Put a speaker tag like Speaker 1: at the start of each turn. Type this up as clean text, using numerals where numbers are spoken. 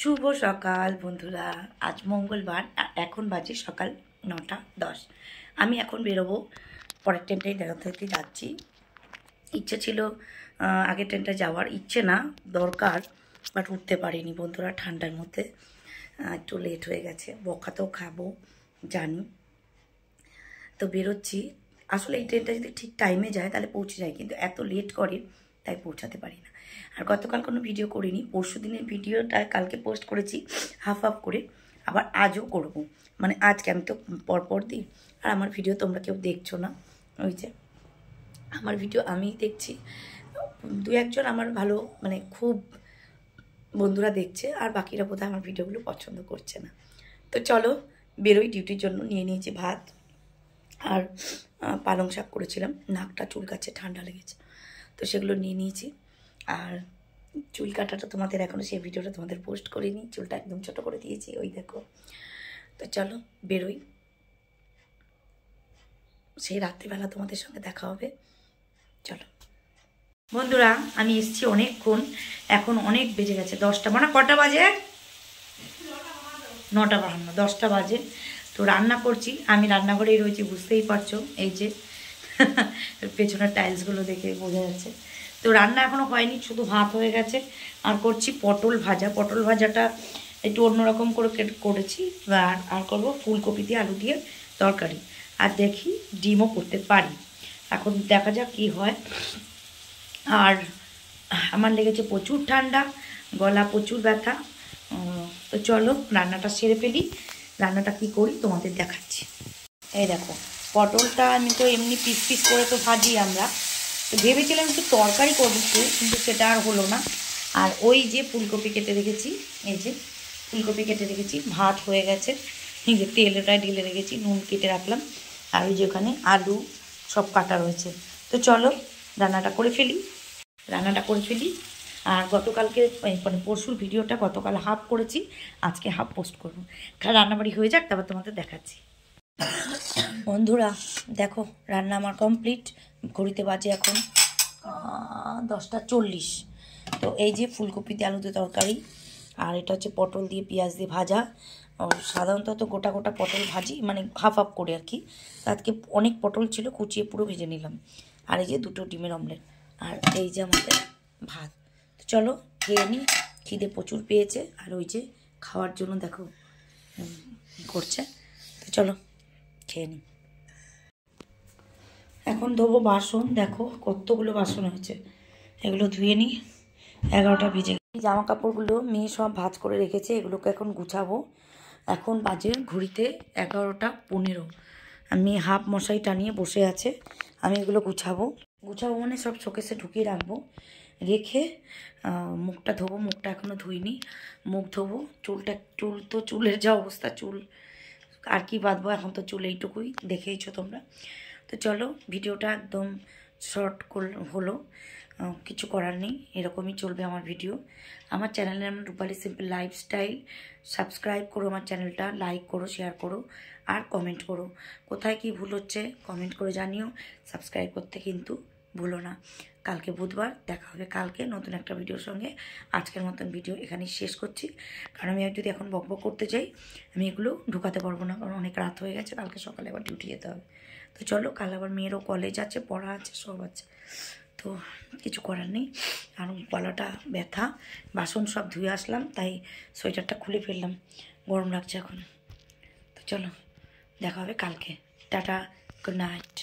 Speaker 1: শুভ সকাল বন্ধুরা। আজ মঙ্গলবার, এখন বাজে সকাল 9:10। আমি এখন বেরোবো, পরের ট্রেনটাই দেখাতে যাচ্ছি। ইচ্ছে ছিল আগের ট্রেনটা যাওয়ার, ইচ্ছে না দরকার, বাট উঠতে পারিনি বন্ধুরা। ঠান্ডার মধ্যে একটু লেট হয়ে গেছে, বকা তো খাবো জানি, তো বেরোচ্ছি। আসলে এই ট্রেনটা যদি ঠিক টাইমে যায় তাহলে পৌঁছে যায়, কিন্তু এত লেট করে তাই পৌঁছাতে পারি না। আর গতকাল কোনো ভিডিও করিনি, পরশু দিনের ভিডিওটা কালকে পোস্ট করেছি হাফ হাফ করে, আবার আজও করব। মানে আজকে আমি তো পরপর দিই, আর আমার ভিডিও তোমরা কেউ দেখছো না। ওই যে আমার ভিডিও আমি দেখছি, দু একজন আমার ভালো মানে খুব বন্ধুরা দেখছে, আর বাকিরা বোধহয় আমার ভিডিওগুলো পছন্দ করছে না। তো চলো বেরোই, ডিউটির জন্য নিয়ে নিয়েছি ভাত আর পালং শাক করেছিলাম। নাকটা চুলকাচ্ছে, ঠান্ডা লেগেছে, তো সেগুলো নিয়ে নিয়েছি। আর চুল কাটাটা তোমাদের এখনও সেই ভিডিওটা তোমাদের পোস্ট করিনি, চুলটা একদম ছোটো করে দিয়েছি, ওই দেখো। তো চলো বেরোই, সেই রাত্রিবেলা তোমাদের সঙ্গে দেখা হবে। চলো বন্ধুরা, আমি এসেছি অনেকক্ষণ, এখন অনেক বেজে গেছে 10টা, মানে কটা বাজে? 9:52, 10টা বাজে। তো রান্না করছি, আমি রান্নাঘরেই রয়েছি, বুঝতেই পারছো, এই যে পেছনের টাইলসগুলো দেখে বোঝা যাচ্ছে। তো রান্না এখনও হয়নি, শুধু ভাত হয়ে গেছে। আর করছি পটল ভাজা। পটল ভাজাটা একটু অন্যরকম করে করেছি। আর করবো ফুলকপি দিয়ে আলু দিয়ে তরকারি, আর দেখি ডিমও করতে পারি, এখন দেখা যাক কী হয়। আর আমার লেগেছে প্রচুর ঠান্ডা, গলা প্রচুর ব্যথা। তো চলো রান্নাটা সেরে ফেলি। রান্নাটা কি করি তোমাদের দেখাচ্ছি। এই দেখো, পটলটা আমি তো এমনি পিস পিস করে তো ভাজি আমরা, তো ভেবেছিলাম একটু তরকারি করবো, কিন্তু সেটা আর হলো না। আর ওই যে ফুলকপি কেটে রেখেছি, এই যে ফুলকপি কেটে রেখেছি, ভাত হয়ে গেছে, এই যে তেলটায় ঢেলে রেখেছি, নুন কেটে রাখলাম, আর ওই যে ওখানে আলু সব কাটা রয়েছে। তো চলো রান্নাটা করে ফেলি। আর গতকালকে মানে পরশুর ভিডিওটা গতকাল হাফ করেছি, আজকে হাফ পোস্ট করবো। রান্নাবাড়ি হয়ে যাক, তারপর তোমাদের দেখাচ্ছি। বন্ধুরা দেখো, রান্না আমার কমপ্লিট, ঘড়িতে বাজে এখন 10:40। তো এই যে ফুলকপি দিয়ে আলু দিয়ে তরকারি, আর এটা হচ্ছে পটল দিয়ে পেঁয়াজ দিয়ে ভাজা। সাধারণত তো গোটা গোটা পটল ভাজি, মানে হাফ হাফ করে আর কি। আজকে অনেক পটল ছিল, কুচিয়ে পুরো ভেজে নিলাম। আর এই যে 2টো ডিমের অমলেট, আর এই যে আমাদের ভাত। তো চলো খেয়ে নিই, খিদে প্রচুর পেয়েছে। আর ওই যে খাওয়ার জন্য দেখো করছে, তো চলো খেয়ে নিই। এখন ধোবো বাসন, দেখো কতগুলো বাসন হয়েছে, এগুলো ধুয়ে নিই। 11টা বেজে গেছে। জামা কাপড়গুলো মেয়ে সব ভাঁজ করে রেখেছে, এগুলোকে এখন গুছাবো। এখন বাজে ঘড়িতে 11:15। মেয়ে হাফ মশারি টানিয়ে বসে আছে, আমি এগুলো গুছাবো মানে সব শোকেসে ঢুকিয়ে রাখবো। রেখে মুখটা ধোবো, মুখটা এখনও ধুইনি, মুখ ধোবো। চুলের যা অবস্থা, চুল আর কি বাঁধবো, এখন তো চুল এইটুকুই দেখেইছো তোমরা। তো চলো ভিডিওটা একদম শর্ট হলো, কিছু করার নেই, এরকমই চলবে আমার ভিডিও। আমার চ্যানেলের নাম রূপালী সিম্পল লাইফস্টাইল। সাবস্ক্রাইব করো আমার চ্যানেলটা, লাইক করো, শেয়ার করো, আর কমেন্ট করো। কোথায় কি ভুল হচ্ছে কমেন্ট করে জানিও। সাবস্ক্রাইব করতে কিন্তু ভুলো না। কালকে বুধবার, দেখা হবে কালকে নতুন একটা ভিডিওর সঙ্গে। আজকের মতন ভিডিও এখানেই শেষ করছি, কারণ আমি যদি এখন বকবক করতে যাই আমি এগুলো ঢুকাতে পারবো না, কারণ অনেক রাত হয়ে গেছে, কালকে সকালে আবার ডিউটি যেতে হবে। তো চলো, কাল আবার মেয়েরও কলেজ আছে, পড়া আছে, সব আছে, তো কিছু করার নেই। আর গলাটা ব্যথা, বাসন সব ধুয়ে আসলাম, তাই সোয়েটারটা খুলে ফেললাম, গরম লাগছে এখন। তো চলো দেখা হবে কালকে, টাটা, গুড নাইট।